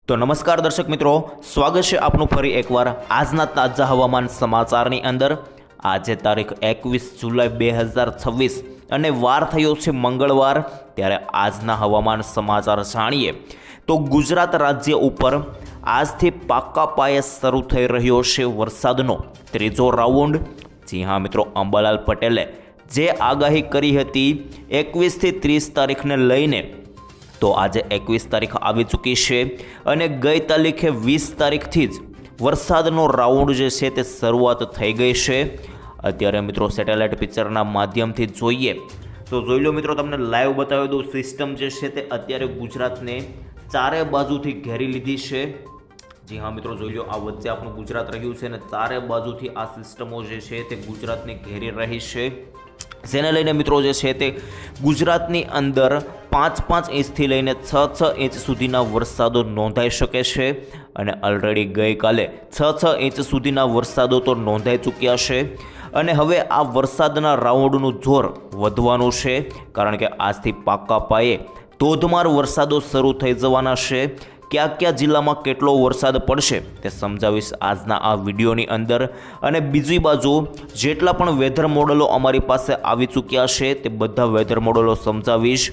તો નમસ્કાર દર્શક મિત્રો, સ્વાગત છે આપનું ફરી એકવાર આજના તાજા હવામાન સમાચારની અંદર। આજે તારીખ 21 જુલાઈ 2026 અને વાર થયો છે મંગળવાર। ત્યારે આજના હવામાન સમાચાર જાણીએ તો ગુજરાત રાજ્ય ઉપર આજથી પાક્કા પાયે શરૂ થઈ રહ્યો છે વરસાદનો ત્રીજો રાઉન્ડ। જી હા મિત્રો, અંબાલાલ પટેલે જે આગાહી કરી હતી 21 થી 30 તારીખને લઈને, તો આજે 21 તારીખ આવી ચૂકી છે અને ગઈ તારીખે 20 તારીખથી જ વરસાદનો રાઉન્ડ જે છે તે શરૂઆત થઈ ગઈ છે। અત્યારે મિત્રો સેટેલાઇટ પિક્ચરના માધ્યમથી જોઈએ તો જોઈ લો મિત્રો, તમને લાઈવ બતાવી દઉં। સિસ્ટમ જે છે તે અત્યારે ગુજરાતને ચારે બાજુથી ઘેરી લીધી છે। જી હા મિત્રો, જોઈ લો, આ વચ્ચે આપણું ગુજરાત રહ્યું છે અને ચારે બાજુથી આ સિસ્ટમો જે છે તે ગુજરાતને ઘેરી રહી છે, જેને લઈને મિત્રો જે છે તે ગુજરાતની અંદર 5-5 ઇંચથી લઈને 6-6 ઇંચ સુધીના વરસાદો નોંધાઈ શકે છે અને ઓલરેડી ગઈકાલે 6-6 ઇંચ સુધીના વરસાદો તો નોંધાઈ ચૂક્યા છે અને હવે આ વરસાદના રાઉન્ડનું જોર વધવાનું છે, કારણ કે આજથી પાક્કા પાયે ધોધમાર વરસાદો શરૂ થઈ જવાના છે। કયા કયા જિલ્લામાં કેટલો વરસાદ પડશે તે સમજાવીશ આજના આ વિડીયોની અંદર। અને બીજી બાજુ જેટલા પણ વેધર મોડલો અમારી પાસે આવી ચૂક્યા છે તે બધા વેધર મોડલો સમજાવીશ,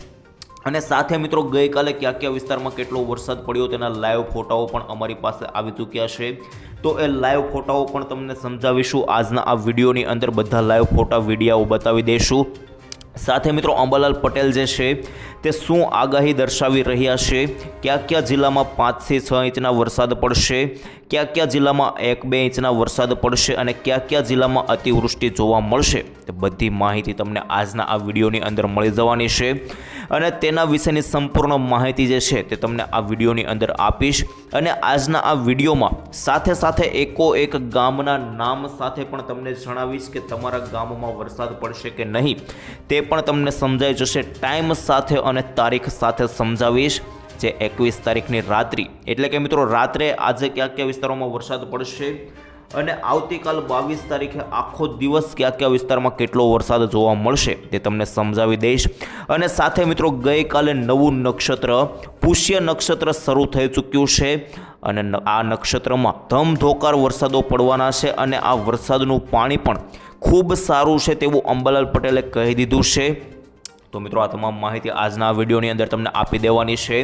અને સાથે મિત્રો ગઈકાલે કયા કયા વિસ્તારમાં કેટલો વરસાદ પડ્યો તેના લાઈવ ફોટાઓ પણ અમારી પાસે આવી ચૂક્યા છે, તો એ લાઈવ ફોટાઓ પણ તમને સમજાવીશું આજના આ વિડીયોની અંદર। બધા લાઈવ ફોટા વિડીયો બતાવી દઈશું। સાથે મિત્રો અંબાલાલ પટેલ જે છે તે શું આગાહી દર્શાવી રહ્યા છે, કયા કયા જિલ્લામાં 5 થી 6 ઇંચના વરસાદ પડશે, કયા કયા જિલ્લામાં 1-2 ઇંચના વરસાદ પડશે અને કયા કયા જિલ્લામાં અતિવૃષ્ટિ જોવા મળશે, તે બધી માહિતી તમને આજના આ વિડીયોની અંદર મળી જવાની છે અને તેના વિશેની સંપૂર્ણ માહિતી જે છે તે તમને આ વિડીયોની અંદર આપીશ। અને આજના આ વિડીયોમાં સાથે સાથે એકોએક ગામના નામ સાથે પણ તમને જણાવીશ કે તમારા ગામમાં વરસાદ પડશે કે નહીં તે પણ તમને સમજાઈ જશે, ટાઈમ સાથે અને તારીખ સાથે સમજાવીશ। જે 21 તારીખની રાત્રિ એટલે કે મિત્રો રાત્રે આજે કયા કયા વિસ્તારોમાં વરસાદ પડશે અને આવતીકાલ 22 તારીખે આખો દિવસ કયા કયા વિસ્તારમાં કેટલો વરસાદ જોવા મળશે તે તમને સમજાવી દઈશ। અને સાથે મિત્રો ગઈકાલે નવું નક્ષત્ર પુષ્ય નક્ષત્ર શરૂ થઈ ચૂક્યું છે અને આ નક્ષત્રમાં ધમધોકાર વરસાદો પડવાના છે અને આ વરસાદનું પાણી પણ ખૂબ સારું છે તેવું અંબાલાલ પટેલે કહી દીધું છે। તો મિત્રો આ તમામ માહિતી આજના આ વિડીયોની અંદર તમને આપી દેવાની છે,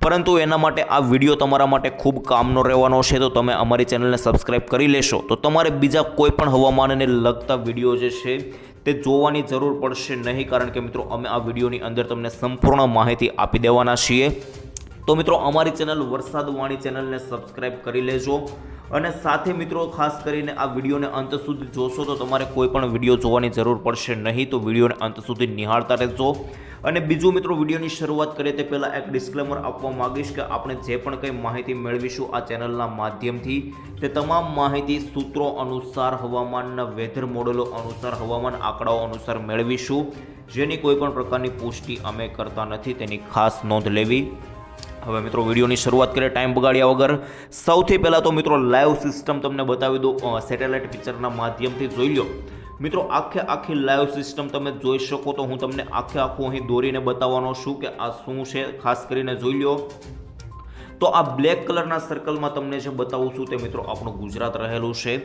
પરંતુ એના માટે આ વિડીયો તમારા માટે ખૂબ કામનો રહેવાનો છે, તો તમે અમારી ચેનલને સબસ્ક્રાઈબ કરી લેશો તો તમારે બીજા કોઈ પણ હવામાનને લગતા વિડીયો જે છે તે જોવાની જરૂર પડશે નહીં, કારણ કે મિત્રો અમે આ વિડીયોની અંદર તમને સંપૂર્ણ માહિતી આપી દેવાના છીએ। તો મિત્રો અમારી ચેનલ વરસાદવાણી ચેનલને સબસ્ક્રાઈબ કરી લેજો અને સાથે મિત્રો ખાસ કરીને આ વિડીયોને અંત સુધી જોશો તો તમારે કોઈ પણ વિડીયો જોવાની જરૂર પડશે નહીં, તો વિડીયોને અંત સુધી નિહાળતા રહેજો। અને બીજું મિત્રો, વિડીયોની શરૂઆત કરીએ તે પહેલાં એક ડિસ્ક્લેમર આપવા માગીશ કે આપણે જે પણ કંઈ માહિતી મેળવીશું આ ચેનલના માધ્યમથી તે તમામ માહિતી સૂત્રો અનુસાર, હવામાનના વેધર મોડલો અનુસાર, હવામાન આંકડાઓ અનુસાર મેળવીશું, જેની કોઈ પણ પ્રકારની પુષ્ટિ અમે કરતા નથી, તેની ખાસ નોંધ લેવી। હવે મિત્રો વિડીયોની શરૂઆત કરીએ ટાઈમ બગાડ્યા વગર। સૌથી પહેલાં તો મિત્રો લાઈવ સિસ્ટમ તમને બતાવી દો, સેટેલાઇટ પિક્ચરના માધ્યમથી જોઈ લો મિત્રો। આખી લાઈવ સિસ્ટમ તમે જોઈ શકો તો હું તમને આખું અહીં દોરીને બતાવવાનો છું કે આ શું છે, ખાસ કરીને જોઈ લો। તો આ બ્લેક કલરના સર્કલમાં તમને જે બતાવું છું તે મિત્રો આપણું ગુજરાત રહેલું છે,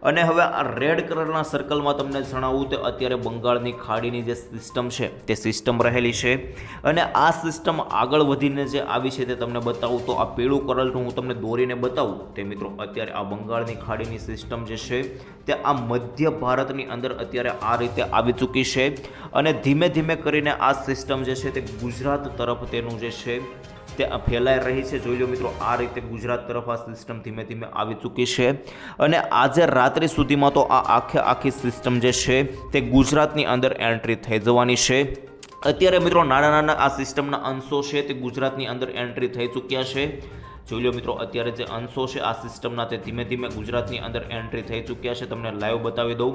અને હવે આ રેડ કલરના સર્કલમાં તમને જણાવું તો અત્યારે બંગાળની ખાડીની જે સિસ્ટમ છે તે સિસ્ટમ રહેલી છે, અને આ સિસ્ટમ આગળ વધીને જે આવી છે તે તમને બતાવું તો આ પીળું કલરનું હું તમને દોરીને બતાવું તે મિત્રો અત્યારે આ બંગાળની ખાડીની સિસ્ટમ જે છે તે આ મધ્ય ભારતની અંદર અત્યારે આ રીતે આવી ચૂકી છે અને ધીમે ધીમે કરીને આ સિસ્ટમ જે છે તે ગુજરાત તરફ તેનું જે છે તે ફેલાઈ રહી છે। જોઈ લો મિત્રો, આ રીતે ગુજરાત તરફ આ સિસ્ટમ ધીમે ધીમે આવી ચૂકી છે અને આજે રાત્રિ સુધીમાં તો આ આખી સિસ્ટમ જે છે તે ગુજરાતની અંદર એન્ટ્રી થઈ જવાની છે। અત્યારે મિત્રો નાના નાના આ સિસ્ટમના અંશો છે તે ગુજરાતની અંદર એન્ટ્રી થઈ ચૂક્યા છે। જોઈ લો મિત્રો, અત્યારે જે અંશો છે આ સિસ્ટમના તે ધીમે ધીમે ગુજરાતની અંદર એન્ટ્રી થઈ ચૂક્યા છે, તમને લાઈવ બતાવી દઉં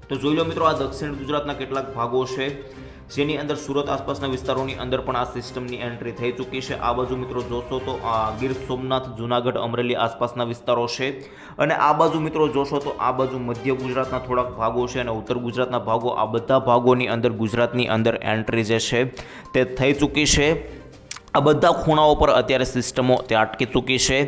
તો જોઈ લો મિત્રો, આ દક્ષિણ ગુજરાતના કેટલાક ભાગો છે જેની અંદર સુરત આસપાસના વિસ્તારોની અંદર પણ આ સિસ્ટમની એન્ટ્રી થઈ ચૂકી છે। આ બાજુ મિત્રો જોશો તો આ ગીર સોમનાથ, જૂનાગઢ, અમરેલી આસપાસના વિસ્તારો છે, અને આ બાજુ મિત્રો જોશો તો આ બાજુ મધ્ય ગુજરાતના થોડાક ભાગો છે અને ઉત્તર ગુજરાતના ભાગો, આ બધા ભાગોની અંદર ગુજરાતની અંદર એન્ટ્રી જે છે તે થઈ ચૂકી છે। આ બધા ખૂણાઓ પર અત્યારે સિસ્ટમો ત્રાટકી ચૂકી છે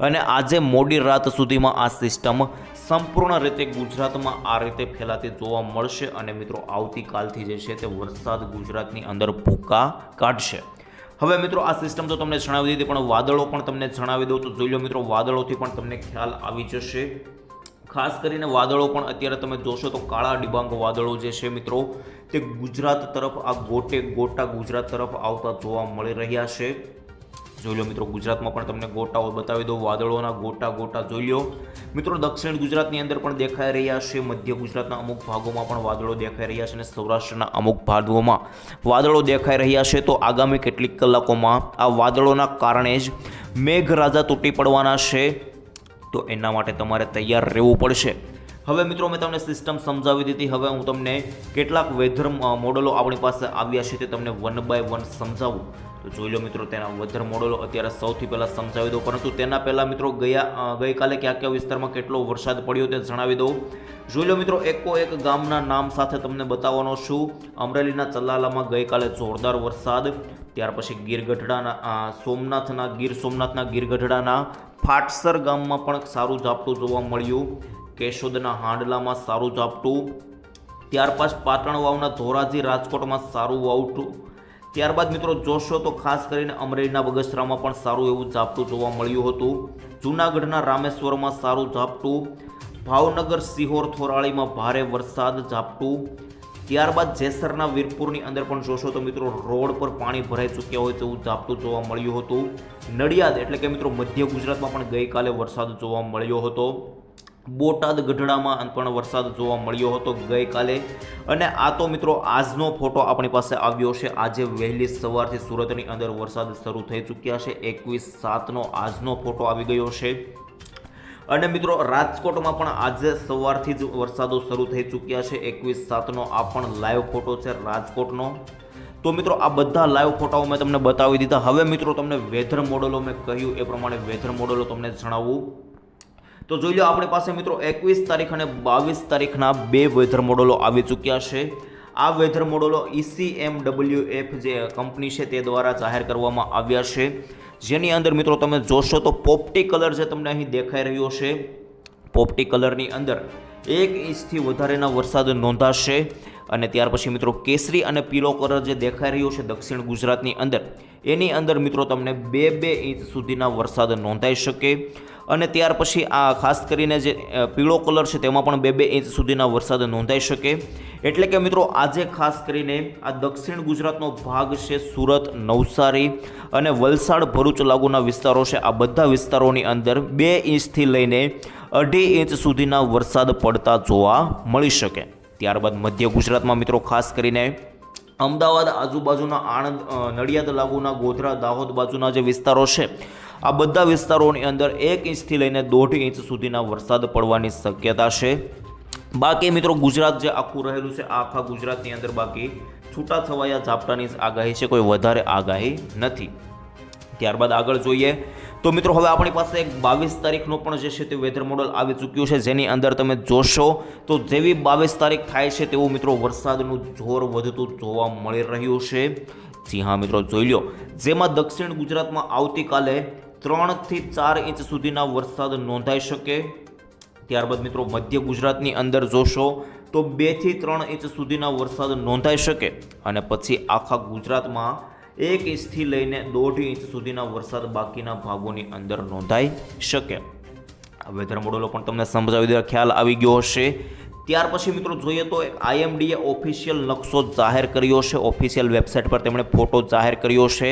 અને આજે મોડી રાત સુધીમાં આ સિસ્ટમ સંપૂર્ણ રીતે ગુજરાતમાં આ રીતે ફેલાતી જોવા મળશે અને મિત્રો આવતીકાલથી જે છે તે વરસાદ ગુજરાતની અંદર ભૂકા કાઢશે। હવે મિત્રો આ સિસ્ટમ તો તમને જણાવી દીધી, પણ વાદળો પણ તમને જણાવી દઉં તો જોઈ લો મિત્રો, વાદળોથી પણ તમને ખ્યાલ આવી જશે। ખાસ કરીને વાદળો પણ અત્યારે તમે જોશો તો કાળા ડિબાંગ વાદળો જે છે મિત્રો તે ગુજરાત તરફ આ ગોટા ગુજરાત તરફ આવતા જોવા મળી રહ્યા છે। જોઈ લો મિત્રો, ગુજરાતમાં પણ તમને ગોટાઓ બતાવી દો, વાદળોના ગોટા જોઈ લો મિત્રો। દક્ષિણ ગુજરાતની અંદર પણ દેખાઈ રહ્યા છે, મધ્ય ગુજરાતના અમુક ભાગોમાં પણ વાદળો દેખાઈ રહ્યા છે અને સૌરાષ્ટ્રના અમુક ભાગોમાં વાદળો દેખાઈ રહ્યા છે। તો આગામી કેટલીક કલાકોમાં આ વાદળોના કારણે જ મેઘરાજા તૂટી પડવાના છે, તો એના માટે તમારે તૈયાર રહેવું પડશે। હવે મિત્રો મેં તમને સિસ્ટમ સમજાવી દીધી, હવે હું તમને કેટલાક વેધર મોડલો આપણી પાસે આવ્યા છે તે તમને 1 બાય 1 સમજાવું। તો જોઈ લો મિત્રો, તેના વેધર મોડલો અત્યારે સૌથી પહેલાં સમજાવી દઉં, પરંતુ તેના પહેલાં મિત્રો ગઈકાલે કયા વિસ્તારમાં કેટલો વરસાદ પડ્યો તે જણાવી દઉં। જોઈ લો મિત્રો, એક ગામના નામ સાથે તમને બતાવવાનો છું। અમરેલીના ચલાલામાં ગઈકાલે જોરદાર વરસાદ, ત્યાર પછી ગીર સોમનાથના ગીરગઢડાના ફાટસર ગામમાં પણ સારું ઝાપટું જોવા મળ્યું, કેશોદના હાંડલામાં સારું ઝાપટું, ત્યારબાદ પાટણ વાવના ધોરાજી રાજકોટમાં સારું વાવટું, ત્યારબાદ મિત્રો જોશો તો ખાસ કરીને અમરેલીના બગસરામાં પણ સારું એવું ઝાપટું જોવા મળ્યું હતું, જૂનાગઢના રામેશ્વરમાં સારું ઝાપટું, ભાવનગર સિહોર થોરાળીમાં ભારે વરસાદ ઝાપટું, ત્યારબાદ જેસરના વીરપુરની અંદર પણ જોશો તો મિત્રો રોડ પર પાણી ભરાઈ ચૂક્યા હોય તેવું ઝાપટું જોવા મળ્યું હતું, નડિયાદ એટલે કે મિત્રો મધ્ય ગુજરાતમાં પણ ગઈકાલે વરસાદ જોવા મળ્યો હતો, બોટાદ ગઢડામાં પણ વરસાદ જોવા મળ્યો હતો ગઈકાલે। અને આ તો મિત્રો આજનો ફોટો આપણી પાસે આવ્યો છે, આજે વહેલી સવારથી સુરતની અંદર વરસાદ શરૂ થઈ ચૂક્યા છે, 21/7નો આજનો ફોટો આવી ગયો છે। અને મિત્રો રાજકોટમાં પણ આજે સવારથી જ વરસાદો શરૂ થઈ ચૂક્યા છે, 21/7નો આ પણ લાઈવ ફોટો છે રાજકોટનો। તો મિત્રો આ બધા લાઈવ ફોટાઓ મેં તમને બતાવી દીધા। હવે મિત્રો તમને વેધર મોડલો મેં કહ્યું એ પ્રમાણે વેધર મોડલો તમને જણાવું તો જોઈ લો, આપણી પાસે મિત્રો 21 તારીખ અને 22 તારીખના 2 વેધર મોડલો આવી ચૂક્યા છે। આ વેધર મોડલો ECMWF જે કંપની છે તે દ્વારા જાહેર કરવામાં આવ્યા છે, જેની અંદર મિત્રો તમે જોશો તો પોપટી કલર જે તમને અહીં દેખાઈ રહ્યો છે, પોપટી કલરની અંદર 1 ઇંચથી વધારેના વરસાદ નોંધાશે। અને ત્યાર પછી મિત્રો કેસરી અને પીળો કલર જે દેખાઈ રહ્યો છે દક્ષિણ ગુજરાતની અંદર, એની અંદર મિત્રો તમને 2 ઇંચ સુધીના વરસાદ નોંધાઈ શકે। અને ત્યાર પછી આ ખાસ કરીને જે પીળો કલર છે તેમાં પણ 2 ઇંચ સુધીના વરસાદ નોંધાઈ શકે। એટલે કે મિત્રો આજે ખાસ કરીને આ દક્ષિણ ગુજરાતનો ભાગ છે, સુરત, નવસારી અને વલસાડ, ભરૂચ લાગુના વિસ્તારો છે, આ બધા વિસ્તારોની અંદર 2 ઇંચથી લઈને 2.5 ઇંચ સુધીના વરસાદ પડતા જોવા મળી શકે। ત્યારબાદ મધ્ય ગુજરાતમાં મિત્રો ખાસ કરીને અમદાવાદ આજુબાજુના આણંદ, નડિયાદ લાગુના ગોધરા, દાહોદ બાજુના જે વિસ્તારો છે આ બધા વિસ્તારોની અંદર 1 ઇંચથી લઈને 1.5 ઇંચ સુધીના વરસાદ પડવાની શક્યતા છે। બાકી મિત્રો ગુજરાત જે આખું રહેલું છે, આખા ગુજરાતની અંદર બાકી છૂટાછવાયા ઝાપટાની જ આગાહી છે, કોઈ વધારે આગાહી નથી। ત્યારબાદ આગળ જોઈએ તો મિત્રો હવે આપણી પાસે એક 22 તારીખનો પણ જે છે તે વેધર મોડલ આવી ચૂક્યું છે, જેની અંદર તમે જોશો તો જેવી 22 તારીખ થાય છે તેવું મિત્રો વરસાદનું જોર વધતું જોવા મળી રહ્યું છે। જી હા મિત્રો, જોઈ લો, જેમાં દક્ષિણ ગુજરાતમાં આવતીકાલે 3 થી 4 ઇંચ સુધીના વરસાદ નોંધાઈ શકે। ત્યારબાદ મિત્રો મધ્ય ગુજરાતની અંદર જોશો તો 2 થી 3 ઇંચ સુધીના વરસાદ નોંધાઈ શકે અને પછી આખા ગુજરાતમાં 1 ઇંચથી લઈને 1.5 ઇંચ સુધીના વરસાદ બાકીના ભાગોની અંદર નોંધાઈ શકે। આ વેધર મોડલો પણ તમને સમજાવી દેવા ખ્યાલ આવી ગયો હશે। ત્યાર પછી મિત્રો જોઈએ તો IMDએ ઓફિશિયલ નકશો જાહેર કર્યો છે, ઓફિશિયલ વેબસાઇટ પર તેમણે ફોટો જાહેર કર્યો છે।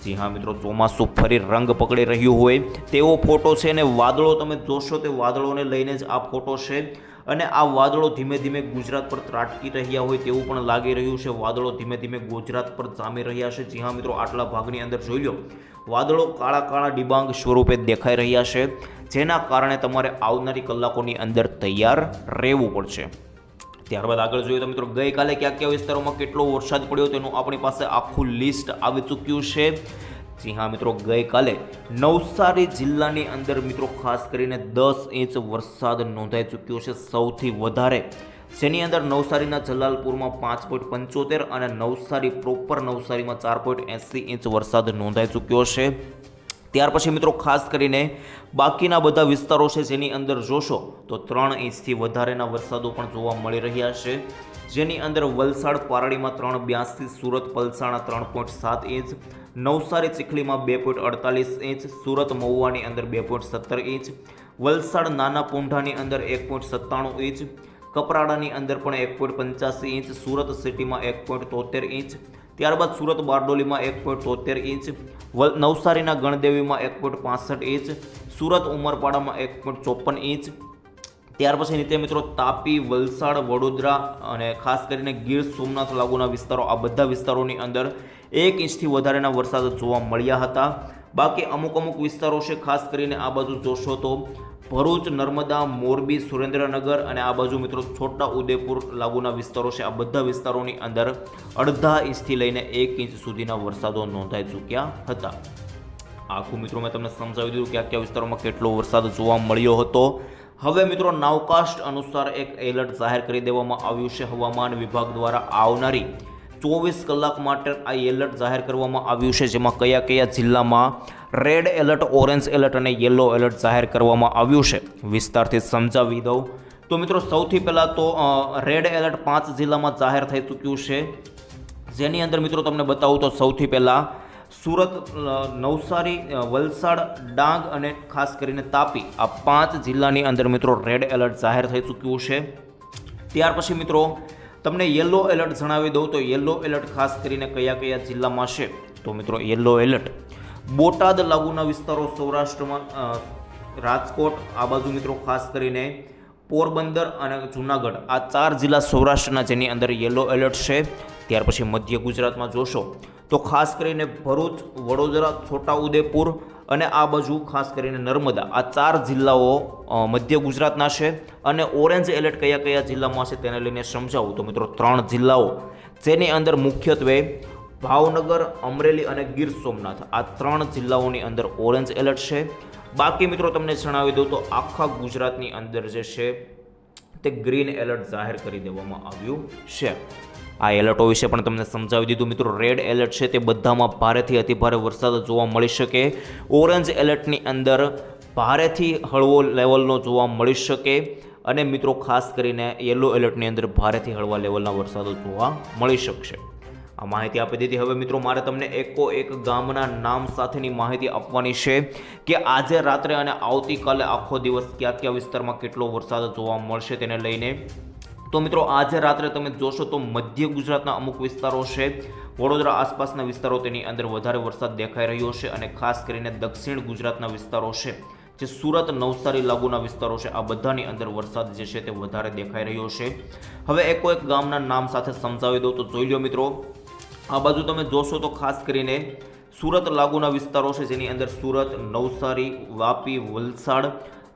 જી હા મિત્રો, ચોમાસું ફરી રંગ પકડી રહ્યું હોય તેવો ફોટો છે અને વાદળો તમે જોશો તે વાદળોને લઈને જ આ ફોટો છે અને આ વાદળો ધીમે ધીમે ગુજરાત પર ત્રાટકી રહ્યા હોય તેવું પણ લાગી રહ્યું છે। વાદળો ધીમે ધીમે ગુજરાત પર જામી રહ્યા છે। જી હા મિત્રો, આટલા ભાગની અંદર જોઈ લો, વાદળો કાળા કાળા ડિબાંગ સ્વરૂપે દેખાઈ રહ્યા છે, જેના કારણે તમારે આવનારી કલાકોની અંદર તૈયાર રહેવું પડશે। ત્યારબાદ આગળ જોઈએ તો મિત્રો ગઈકાલે કયા વિસ્તારોમાં કેટલો વરસાદ પડ્યો તેનું આપણી પાસે આખું લિસ્ટ આવી ચૂક્યું છે। જી હા મિત્રો, ગઈકાલે નવસારી જિલ્લાની અંદર મિત્રો ખાસ કરીને 10 ઇંચ વરસાદ નોંધાઈ ચૂક્યો છે। સૌથી વધારે જેની અંદર નવસારીના જલાલપુરમાં 5.75 અને નવસારી પ્રોપર નવસારીમાં 4.80 ઇંચ વરસાદ નોંધાઈ ચૂક્યો છે. ત્યાર પછી મિત્રો ખાસ કરીને બાકીના બધા વિસ્તારો છે જેની અંદર જોશો તો 3 ઇંચથી વધારેના વરસાદો પણ જોવા મળી રહ્યા છે. જેની અંદર વલસાડ પારડીમાં 3.82, સુરત પલસાણા 3.7 ઇંચ, નવસારી ચીખલીમાં 2.48 ઇંચ, સુરત મહુવાની અંદર 2.17 ઇંચ, વલસાડ નાના પોંઢાની અંદર 1.97 ઇંચ, કપરાડાની અંદર પણ 1.85 ઇંચ, સુરત સિટીમાં 1.73 ઇંચ, ત્યારબાદ સુરત બારડોલીમાં 1.73 ઇંચ, નવસારીના ગણદેવીમાં 1.65 ઇંચ, સુરત ઉમરપાડામાં 1.54 ઇંચ. ત્યાર પછી નીચે મિત્રો તાપી, વલસાડ, વડોદરા અને ખાસ કરીને ગીર સોમનાથ લાગુના વિસ્તારો, આ બધા વિસ્તારોની અંદર 1 ઇંચથી વધારેના વરસાદ જોવા મળ્યા હતા. બાકી અમુક વિસ્તારો છે, ખાસ કરીને આ બાજુ જોશો તો ભરૂચ, નર્મદા, મોરબી, સુરેન્દ્રનગર અને આ બાજુ મિત્રો છોટા ઉદેપુર લાગુના વિસ્તારો છે. આ બધા વિસ્તારોની અંદર 0.5 ઇંચથી લઈને 1 ઇંચ સુધીના વરસાદો નોંધાઈ ચૂક્યા હતા. આખું મિત્રો મેં તમને સમજાવી દીધું કે કયા વિસ્તારોમાં કેટલો વરસાદ જોવા મળ્યો હતો. હવે મિત્રો નાવકાસ્ટ અનુસાર એક એલર્ટ જાહેર કરી દેવામાં આવ્યું છે હવામાન વિભાગ દ્વારા. આવનારી 24 કલાક માટે આ એલર્ટ જાહેર કરવામાં આવ્યું છે, જેમાં કયા કયા જિલ્લામાં રેડ એલર્ટ, ઓરેન્જ એલર્ટ અને યલો એલર્ટ જાહેર કરવામાં આવ્યું છે વિસ્તારથી સમજાવી દઉં. તો મિત્રો સૌથી પહેલાં તો રેડ એલર્ટ 5 જિલ્લામાં જાહેર થઈ ચૂક્યું છે. જેની અંદર મિત્રો તમને બતાવું તો સૌથી પહેલાં સુરત, નવસારી, વલસાડ, ડાંગ અને ખાસ કરીને તાપી, આ 5 જિલ્લાની અંદર મિત્રો રેડ એલર્ટ જાહેર થઈ ચૂક્યું છે. ત્યાર પછી મિત્રો તમને યલો એલર્ટ જણાવી દઉં તો યલો એલર્ટ ખાસ કરીને કયા કયા જિલ્લામાં છે. તો મિત્રો યલો એલર્ટ બોટાદ લાગુના વિસ્તારો, સૌરાષ્ટ્રમાં રાજકોટ, આ બાજુ મિત્રો ખાસ કરીને પોરબંદર અને જૂનાગઢ, આ 4 જિલ્લા સૌરાષ્ટ્રના જેની અંદર યલો એલર્ટ છે. ત્યાર પછી મધ્ય ગુજરાતમાં જોશો તો ખાસ કરીને ભરૂચ, વડોદરા, છોટાઉદેપુર અને આ બાજુ ખાસ કરીને નર્મદા, આ 4 જિલ્લાઓ મધ્ય ગુજરાતના છે. અને ઓરેન્જ એલર્ટ કયા કયા જિલ્લામાં છે તેને લઈને સમજાવું તો મિત્રો 3 જિલ્લાઓ, જેની અંદર મુખ્યત્વે ભાવનગર, અમરેલી અને ગીર સોમનાથ, આ 3 જિલ્લાઓની અંદર ઓરેન્જ એલર્ટ છે. બાકી મિત્રો તમને જણાવી દઉં તો આખા ગુજરાતની અંદર જે છે તે ગ્રીન એલર્ટ જાહેર કરી દેવામાં આવ્યું છે. આ એલર્ટો વિશે પણ તમને સમજાવી દીધું. મિત્રો રેડ એલર્ટ છે તે બધામાં ભારેથી અતિભારે વરસાદ જોવા મળી શકે. ઓરેન્જ એલર્ટની અંદર ભારેથી હળવો લેવલનો જોવા મળી શકે અને મિત્રો ખાસ કરીને યલો એલર્ટની અંદર ભારેથી હળવા લેવલના વરસાદો જોવા મળી શકશે. આ માહિતી આપી દીધી. હવે મિત્રો મારે તમને એક ગામના નામ સાથેની માહિતી આપવાની છે કે આજે રાત્રે અને આવતીકાલે આખો દિવસ કયા વિસ્તારમાં કેટલો વરસાદ જોવા મળશે તેને લઈને. તો મિત્રો આજે રાત્રે તમે જોશો તો મધ્ય ગુજરાતના અમુક વિસ્તારો છે, વડોદરા આસપાસના વિસ્તારો, તેની અંદર વધારે વરસાદ દેખાઈ રહ્યો છે. અને ખાસ કરીને દક્ષિણ ગુજરાતના વિસ્તારો છે, જે સુરત, નવસારી લાગુના વિસ્તારો છે, આ બધાની અંદર વરસાદ જે છે તે વધારે દેખાઈ રહ્યો છે. હવે એક ગામના નામ સાથે સમજાવી દઉં તો જોઈ લો મિત્રો. આ બાજુ તમે જોશો તો ખાસ કરીને સુરત લાગુના વિસ્તારો છે, જેની અંદર સુરત, નવસારી, વાપી, વલસાડ,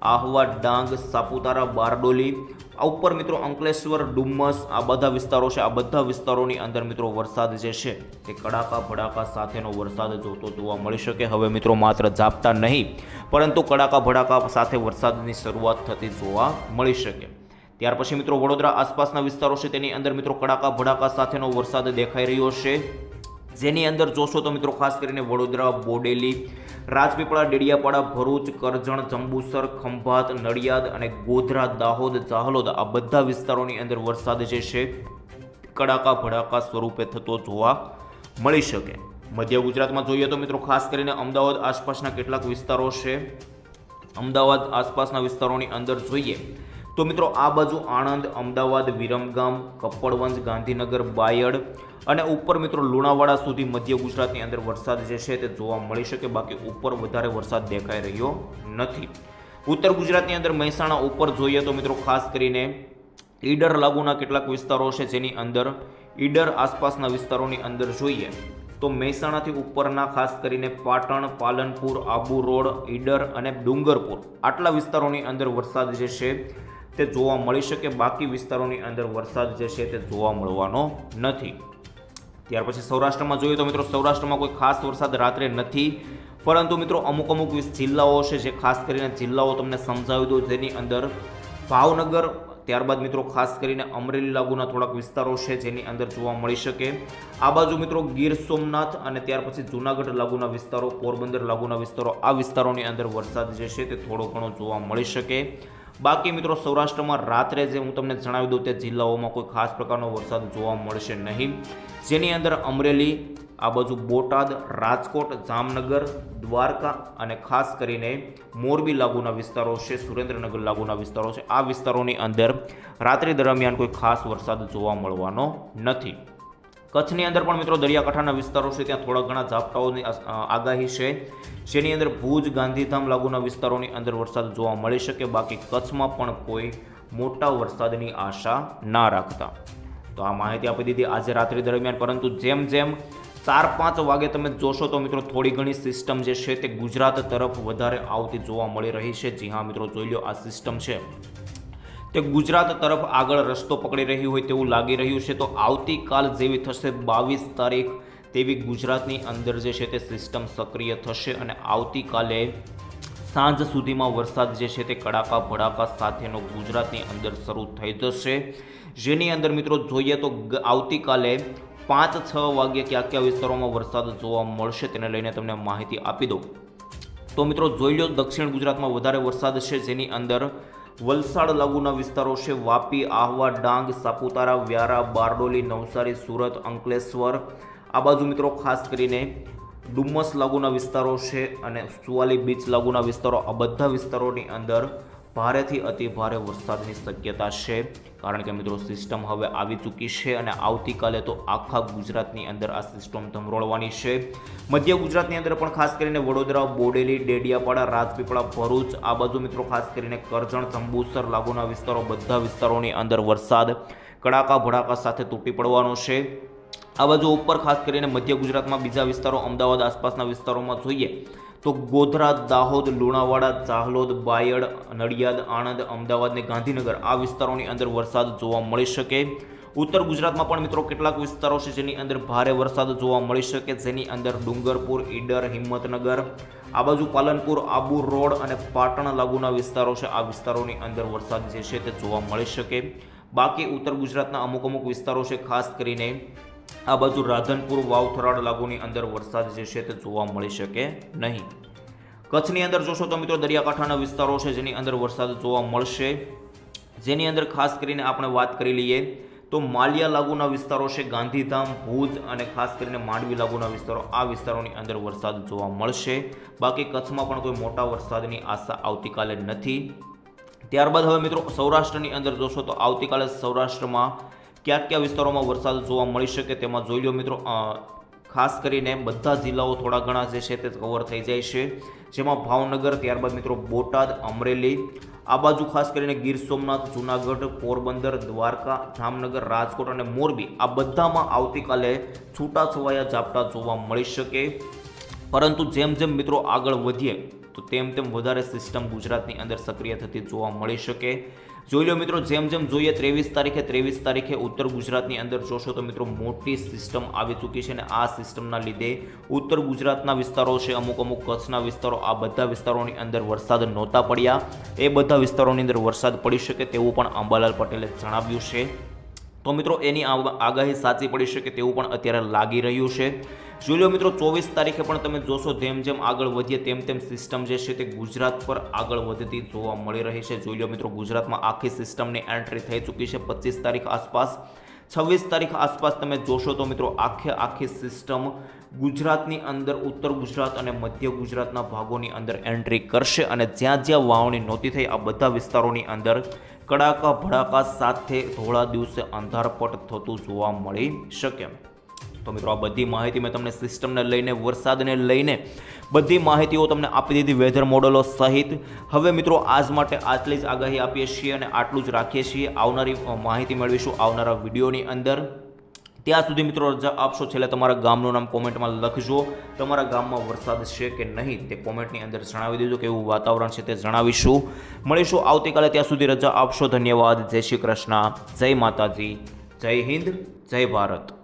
આહવા, ડાંગ, સાપુતારા, બારડોલી, આ ઉપર મિત્રો અંકલેશ્વર, ડુમ્મસ, આ બધા વિસ્તારો છે. આ બધા વિસ્તારોની અંદર મિત્રો વરસાદ જે છે તે કડાકા ભડાકા સાથેનો વરસાદ જોવા મળી શકે. હવે મિત્રો માત્ર ઝાપટા નહીં પરંતુ કડાકા ભડાકા સાથે વરસાદની શરૂઆત થતી જોવા મળી શકે. ત્યાર પછી મિત્રો વડોદરા આસપાસના વિસ્તારો છે, તેની અંદર મિત્રો કડાકા ભડાકા સાથેનો વરસાદ દેખાઈ રહ્યો છે. જેની અંદર જોશો તો મિત્રો ખાસ કરીને વડોદરા, બોડેલી, રાજપીપળા, ડેડિયાપાડા, ભરૂચ, કરજણ, જંબુસર, ખંભાત, નડિયાદ અને ગોધરા, દાહોદ, જાહલોદ, આ બધા વિસ્તારોની અંદર વરસાદ જે છે કડાકા ભડાકા સ્વરૂપે થતો જોવા મળી શકે. મધ્ય ગુજરાતમાં જોઈએ તો મિત્રો ખાસ કરીને અમદાવાદ આસપાસના કેટલાક વિસ્તારો છે. અમદાવાદ આસપાસના વિસ્તારોની અંદર જોઈએ તો મિત્રો આ બાજુ આણંદ, અમદાવાદ, વિરમગામ, કપડવંજ, ગાંધીનગર, બાયડ અને ઉપર મિત્રો લુણાવાડા સુધી મધ્ય ગુજરાતની અંદર વરસાદ જે છે તે જોવા મળી શકે. બાકી ઉપર વધારે વરસાદ દેખાઈ રહ્યો નથી. ઉત્તર ગુજરાતની અંદર મહેસાણા ઉપર જોઈએ તો મિત્રો ખાસ કરીને ઈડર લાગુના કેટલાક વિસ્તારો છે, જેની અંદર ઈડર આસપાસના વિસ્તારોની અંદર જોઈએ તો મહેસાણાથી ઉપરના ખાસ કરીને પાટણ, પાલનપુર, આબુ રોડ, ઈડર અને ડુંગરપુર, આટલા વિસ્તારોની અંદર વરસાદ જે છે તે જોવા મળી શકે. બાકી વિસ્તારોની અંદર વરસાદ જે છે તે જોવા મળવાનો નથી. ત્યાર પછી સૌરાષ્ટ્રમાં જોઈએ તો મિત્રો સૌરાષ્ટ્રમાં કોઈ ખાસ વરસાદ રાત્રે નથી, પરંતુ મિત્રો અમુક જિલ્લાઓ છે, જે ખાસ કરીને જિલ્લાઓ તમને સમજાવી દઉં, જેની અંદર ભાવનગર ત્યારબાદ મિત્રો ખાસ કરીને અમરેલી લાગુના થોડાક વિસ્તારો છે જેની અંદર જોવા મળી શકે. આ બાજુ મિત્રો ગીર સોમનાથ અને ત્યાર પછી જૂનાગઢ લાગુના વિસ્તારો, પોરબંદર લાગુના વિસ્તારો, આ વિસ્તારોની અંદર વરસાદ જે છે તે થોડો ઘણો જોવા મળી શકે. બાકી મિત્રો સૌરાષ્ટ્રમાં રાત્રે જે હું તમને જણાવી દઉં તે જિલ્લાઓમાં કોઈ ખાસ પ્રકારનો વરસાદ જોવા મળશે નહીં, જેની અંદર અમરેલી, આ બાજુ બોટાદ, રાજકોટ, જામનગર, દ્વારકા અને ખાસ કરીને મોરબી લાગુના વિસ્તારો છે, સુરેન્દ્રનગર લાગુના વિસ્તારો છે, આ વિસ્તારોની અંદર રાત્રિ દરમિયાન કોઈ ખાસ વરસાદ જોવા મળવાનો નથી. કચ્છની અંદર પણ મિત્રો દરિયાકાંઠાના વિસ્તારો છે ત્યાં થોડા ઘણા ઝાપટાઓની આગાહી છે, જેની અંદર ભુજ, ગાંધીધામ લાગુના વિસ્તારોની અંદર વરસાદ જોવા મળી શકે. બાકી કચ્છમાં પણ કોઈ મોટા વરસાદની આશા ના રાખતા. તો આ માહિતી આપી દીધી આજે રાત્રિ દરમિયાન. પરંતુ જેમ જેમ 4-5 વાગે તમે જોશો તો મિત્રો થોડી ઘણી સિસ્ટમ જે છે તે ગુજરાત તરફ વધારે આવતી જોવા મળી રહી છે. જી હા મિત્રો, જોઈ લો, આ સિસ્ટમ છે તે ગુજરાત તરફ આગળ રસ્તો પકડી રહી હોય તેવું લાગી રહ્યું છે. તો આવતીકાલ જેવી થશે 22 તારીખ તેવી ગુજરાતની અંદર જે છે તે સિસ્ટમ સક્રિય થશે અને આવતીકાલે સાંજ સુધીમાં વરસાદ જે છે તે કડાકા ભડાકા સાથેનો ગુજરાતની અંદર શરૂ થઈ જશે. જેની અંદર મિત્રો જોઈએ તો આવતીકાલે 5-6 વાગ્યે કયા વિસ્તારોમાં વરસાદ જોવા મળશે તેને લઈને તમને માહિતી આપી દઉં. તો મિત્રો જોઈ લો, દક્ષિણ ગુજરાતમાં વધારે વરસાદ છે, જેની અંદર વલસાડ લાગુના વિસ્તારો છે, વાપી, આહવા, ડાંગ, સાપુતારા, વ્યારા, બારડોલી, નવસારી, સુરત, અંકલેશ્વર, આ બાજુ મિત્રો ખાસ કરીને ડુમસ લાગુના વિસ્તારો છે અને સુવાલી બીચ લાગુના વિસ્તારો, આ બધા વિસ્તારોની અંદર ભારેથી અતિ ભારે વરસાદની શક્યતા છે. કારણ કે મિત્રો સિસ્ટમ હવે આવી ચૂકી છે અને આવતીકાલે તો આખા ગુજરાતની અંદર આ સિસ્ટમ ધમરોળવાની છે. મધ્ય ગુજરાતની અંદર પણ ખાસ કરીને વડોદરા, બોડેલી, ડેડિયાપાડા, રાજપીપળા, ભરૂચ, આ બાજુ મિત્રો ખાસ કરીને કરજણ, જંબુસર લાગુના વિસ્તારો, બધા વિસ્તારોની અંદર વરસાદ કડાકા ભડાકા સાથે તૂટી પડવાનો છે. આ બાજુ ઉપર ખાસ કરીને મધ્ય ગુજરાતમાં બીજા વિસ્તારો, અમદાવાદ આસપાસના વિસ્તારોમાં જોઈએ તો ગોધરા, દાહોદ, લુણાવાડા, ચાહલોદ, બાયડ, નડિયાદ, આણંદ, અમદાવાદ ને ગાંધીનગર, આ વિસ્તારોની અંદર વરસાદ જોવા મળી શકે. ઉત્તર ગુજરાતમાં પણ મિત્રો કેટલાક વિસ્તારો છે જેની અંદર ભારે વરસાદ જોવા મળી શકે, જેની અંદર ડુંગરપુર, ઈડર, હિંમતનગર, આ બાજુ પાલનપુર, આબુ રોડ અને પાટણ લાગુના વિસ્તારો છે, આ વિસ્તારોની અંદર વરસાદ જે છે તે જોવા મળી શકે. બાકી ઉત્તર ગુજરાતના અમુક વિસ્તારો છે, ખાસ કરીને આ બાજુ રાધનપુર, વાવથરાડ લાગુની અંદર વરસાદ જે છે તે જોવા મળી શકે નહીં. કચ્છની અંદર જોશો તો મિત્રો દરિયાકાંઠાના વિસ્તારો છે જેની અંદર વરસાદ જોવા મળશે, જેની અંદર ખાસ કરીને આપણે વાત કરી લઈએ તો માલિયા લાગુના વિસ્તારો છે, ગાંધીધામ, ભુજ અને ખાસ કરીને માંડવી લાગુના વિસ્તારો, આ વિસ્તારોની અંદર વરસાદ જોવા મળશે. બાકી કચ્છમાં પણ કોઈ મોટા વરસાદની આશા આવતીકાલે નથી. ત્યારબાદ હવે મિત્રો સૌરાષ્ટ્રની અંદર જોશો તો આવતીકાલે સૌરાષ્ટ્રમાં કયા વિસ્તારોમાં વરસાદ જોવા મળી શકે તેમાં જોઈ લો મિત્રો. ખાસ કરીને બધા જિલ્લાઓ થોડા ઘણા જે છે તે કવર થઈ જાય છે, જેમાં ભાવનગર, ત્યારબાદ મિત્રો બોટાદ, અમરેલી, આ બાજુ ખાસ કરીને ગીર સોમનાથ, જૂનાગઢ, પોરબંદર, દ્વારકા, જામનગર, રાજકોટ અને મોરબી, આ બધામાં આવતીકાલે છૂટાછવાયા ઝાપટા જોવા મળી શકે. પરંતુ જેમ જેમ મિત્રો આગળ વધીએ તો તેમ વધારે સિસ્ટમ ગુજરાતની અંદર સક્રિય થતી જોવા મળી શકે. જોઈ લો મિત્રો, જેમ જોઈએ 23 તારીખે ઉત્તર ગુજરાતની અંદર જોશો તો મિત્રો મોટી સિસ્ટમ આવી ચૂકી છે અને આ સિસ્ટમના લીધે ઉત્તર ગુજરાતના વિસ્તારો છે, અમુક કચ્છના વિસ્તારો, આ બધા વિસ્તારોની અંદર વરસાદ નહોતા પડ્યા, એ બધા વિસ્તારોની અંદર વરસાદ પડી શકે તેવું પણ અંબાલાલ પટેલે જણાવ્યું છે. તો મિત્રો એની આગાહી સાચી પડી શકે તેવું પણ અત્યારે લાગી રહ્યું છે. જોઈ લો મિત્રો, 24 તારીખે પણ તમે જોશો જેમ આગળ વધીએ તેમ સિસ્ટમ જે છે તે ગુજરાત પર આગળ વધતી જોવા મળી રહી છે. જોઈ લો મિત્રો, ગુજરાતમાં આખી સિસ્ટમની એન્ટ્રી થઈ ચૂકી છે 25 તારીખ આસપાસ. 26 તારીખ આસપાસ તમે જોશો તો મિત્રો આખી સિસ્ટમ ગુજરાતની અંદર ઉત્તર ગુજરાત અને મધ્ય ગુજરાતના ભાગોની અંદર એન્ટ્રી કરશે અને જ્યાં વાવણી નહોતી થઈ આ બધા વિસ્તારોની અંદર કડાકા ભડાકા સાથે થોડા દિવસે અંધારપટ થતું જોવા મળી શકે. તો મિત્રો આ બધી માહિતી મેં તમને સિસ્ટમને લઈને, વરસાદને લઈને બધી માહિતીઓ તમને આપી દીધી, વેધર મોડલો સહિત. હવે મિત્રો આજ માટે આટલી જ આગાહી આપીએ છીએ અને આટલું જ રાખીએ છીએ. આવનારી માહિતી મેળવીશું આવનારા વિડીયોની અંદર. ત્યાં સુધી મિત્રો રજા આપશો. છેલ્લે તમારા ગામનું નામ કોમેન્ટમાં લખજો. તમારા ગામમાં વરસાદ છે કે નહીં તે કોમેન્ટની અંદર જણાવી દેજો. કેવું વાતાવરણ છે તે જણાવીશું. મળીશું આવતીકાલે. ત્યાં સુધી રજા આપશો. ધન્યવાદ. જય શ્રી કૃષ્ણ, જય માતાજી, જય હિન્દ, જય ભારત.